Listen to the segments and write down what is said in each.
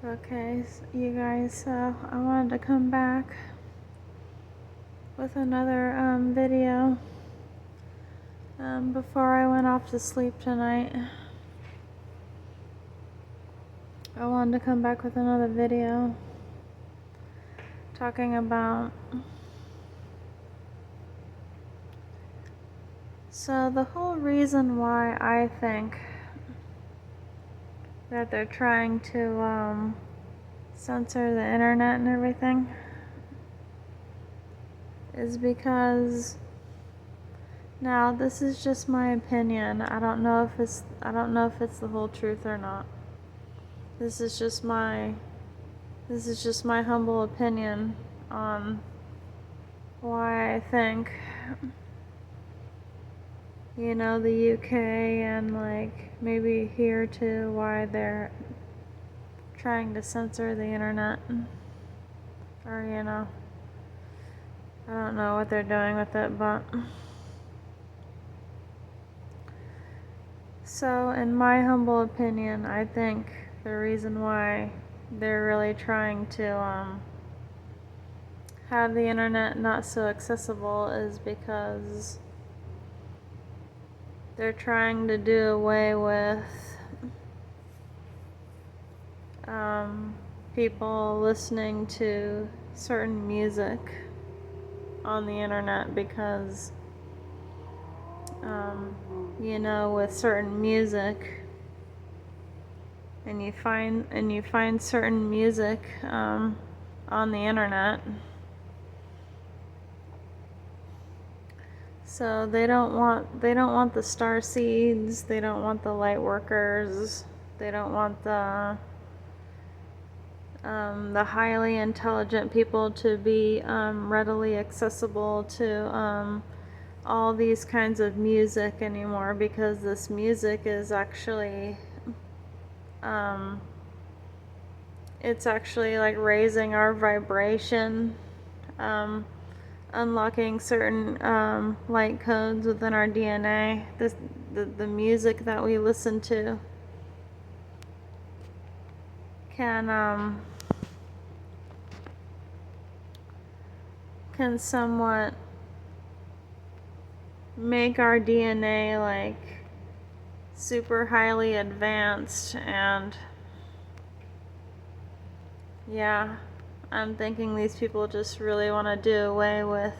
Okay, you guys, so I wanted to come back with another video before I went off to sleep tonight. I wanted to come back with another video talking about the whole reason why I think that they're trying to censor the internet and everything is because, now this is just my opinion. I don't know if it's the whole truth or not. This is just my humble opinion on why I think, the UK and maybe here too, why they're trying to censor the internet. Or, I don't know what they're doing with it, but so in my humble opinion, I think the reason why they're really trying to have the internet not so accessible is because they're trying to do away with people listening to certain music on the internet because with certain music, and you find certain music on the internet, so they don't want the star seeds, they don't want the light workers, they don't want the highly intelligent people to be readily accessible to all these kinds of music anymore, because this music is actually it's actually like raising our vibration, unlocking certain light codes within our DNA. The music that we listen to can somewhat make our DNA like super highly advanced. And yeah, I'm thinking these people just really want to do away with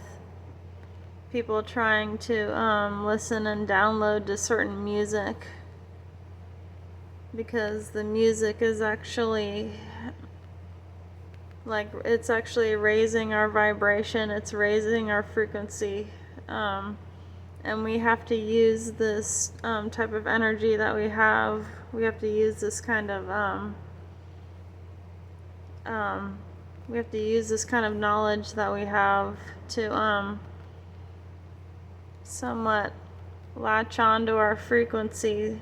people trying to listen and download to certain music, because the music is actually it's actually raising our vibration, it's raising our frequency, and we have to use this type of energy that we have to use this kind of we have to use this kind of knowledge that we have to somewhat latch onto our frequency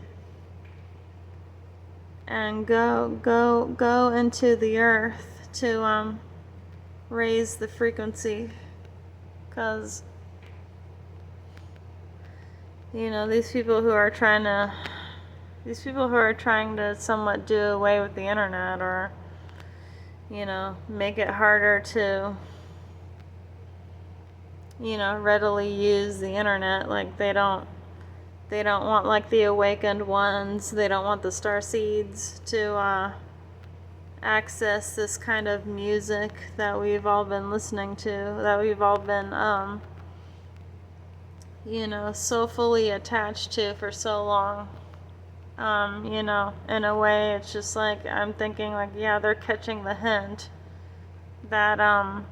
and go into the earth to raise the frequency, because these people who are trying to somewhat do away with the internet, or make it harder to readily use the internet, like they don't want like the awakened ones, they don't want the star seeds to access this kind of music that we've all been listening to, that we've all been so fully attached to for so long. In a way, it's just like, I'm thinking like, yeah, they're catching the hint that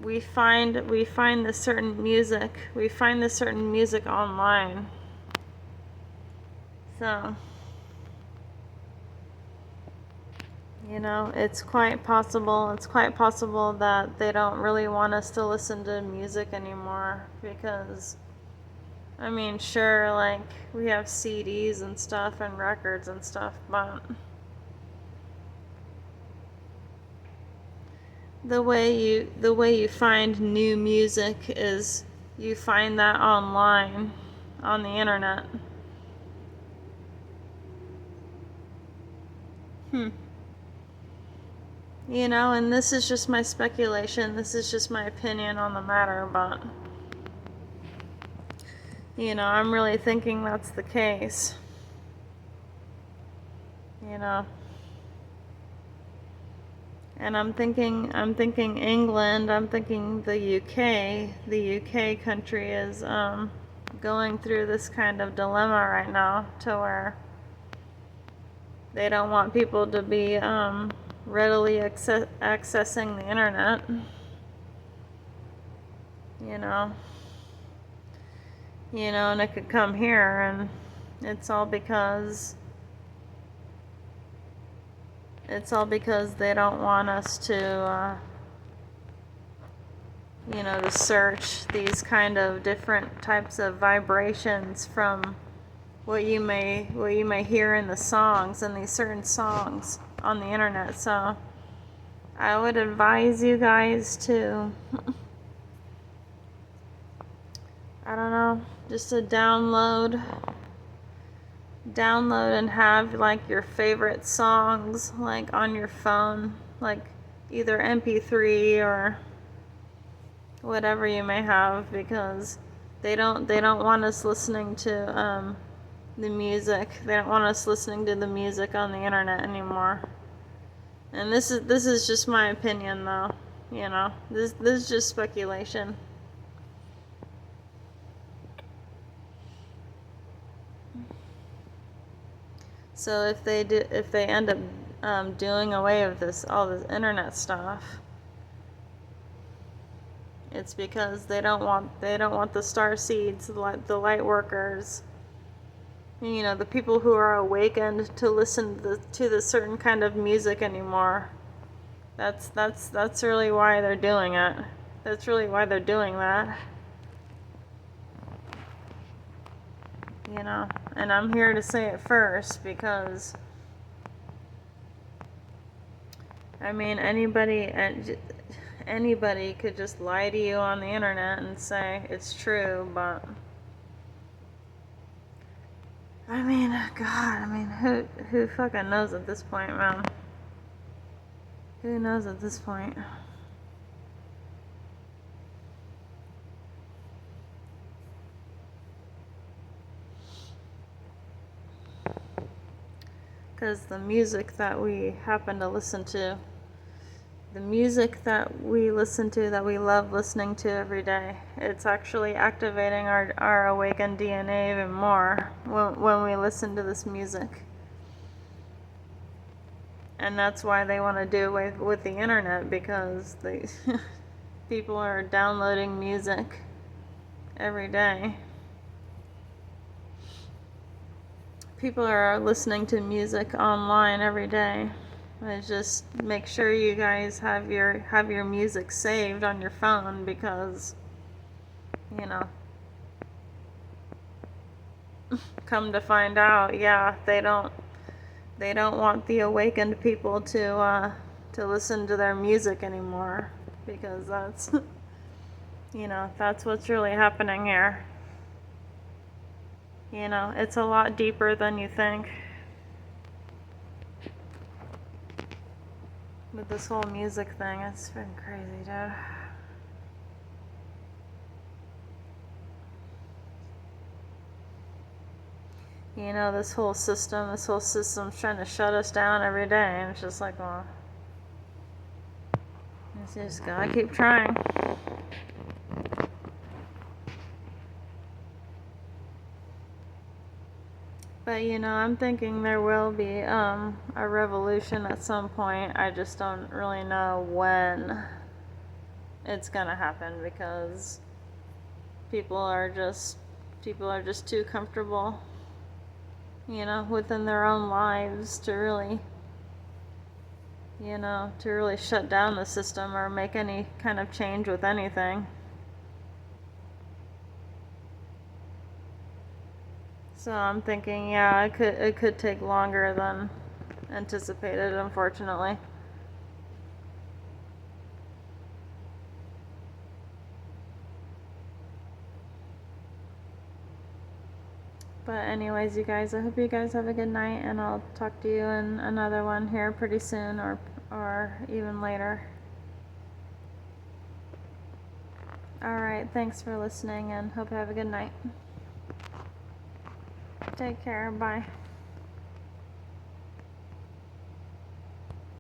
we find this certain music online. So it's quite possible that they don't really want us to listen to music anymore, because I mean, sure, like we have CDs and stuff and records and stuff, but the way you find new music is you find that online on the internet. You know, and this is just my speculation, this is just my opinion on the matter, but, you know, I'm really thinking that's the case. You know. And I'm thinking England, I'm thinking the UK. The UK country is going through this kind of dilemma right now to where they don't want people to be readily accessing the internet. You know. You know, and it could come here, and it's all because they don't want us to, you know, to search these kind of different types of vibrations from what you may hear in the songs, in these certain songs on the internet. So I would advise you guys to, I don't know, just to download and have like your favorite songs like on your phone, like either MP3 or whatever you may have, because they don't want us listening to the music. They don't want us listening to the music on the internet anymore. And this is just my opinion, though. You know, this is just speculation. So if they end up doing away with all this internet stuff, it's because they don't want the star seeds, the light workers, you know, the people who are awakened to listen to the certain kind of music anymore. That's really why they're doing it. That's really why they're doing that. You know, and I'm here to say it first because, I mean, anybody could just lie to you on the internet and say it's true, but I mean, God, I mean, who fucking knows at this point, man? Who knows at this point? Because the music that we happen to listen to, the music that we listen to, that we love listening to every day, it's actually activating our awakened DNA even more when we listen to this music. And that's why they want to do away with the internet, because people are downloading music every day. People are listening to music online every day. And just make sure you guys have your music saved on your phone, because, you know, come to find out, yeah, they don't want the awakened people to listen to their music anymore, because that's you know, that's what's really happening here. You know, it's a lot deeper than you think with this whole music thing. It's been crazy, dude. You know, this whole system's trying to shut us down every day, and it's just like, well, you just gotta keep trying. But, you know, I'm thinking there will be a revolution at some point. I just don't really know when it's gonna happen, because people are just too comfortable, you know, within their own lives to really, you know, to really shut down the system or make any kind of change with anything. So I'm thinking, yeah, it could take longer than anticipated, unfortunately. But anyways, you guys, I hope you guys have a good night, and I'll talk to you in another one here pretty soon, or even later. Alright, thanks for listening, and hope you have a good night. Take care. Bye.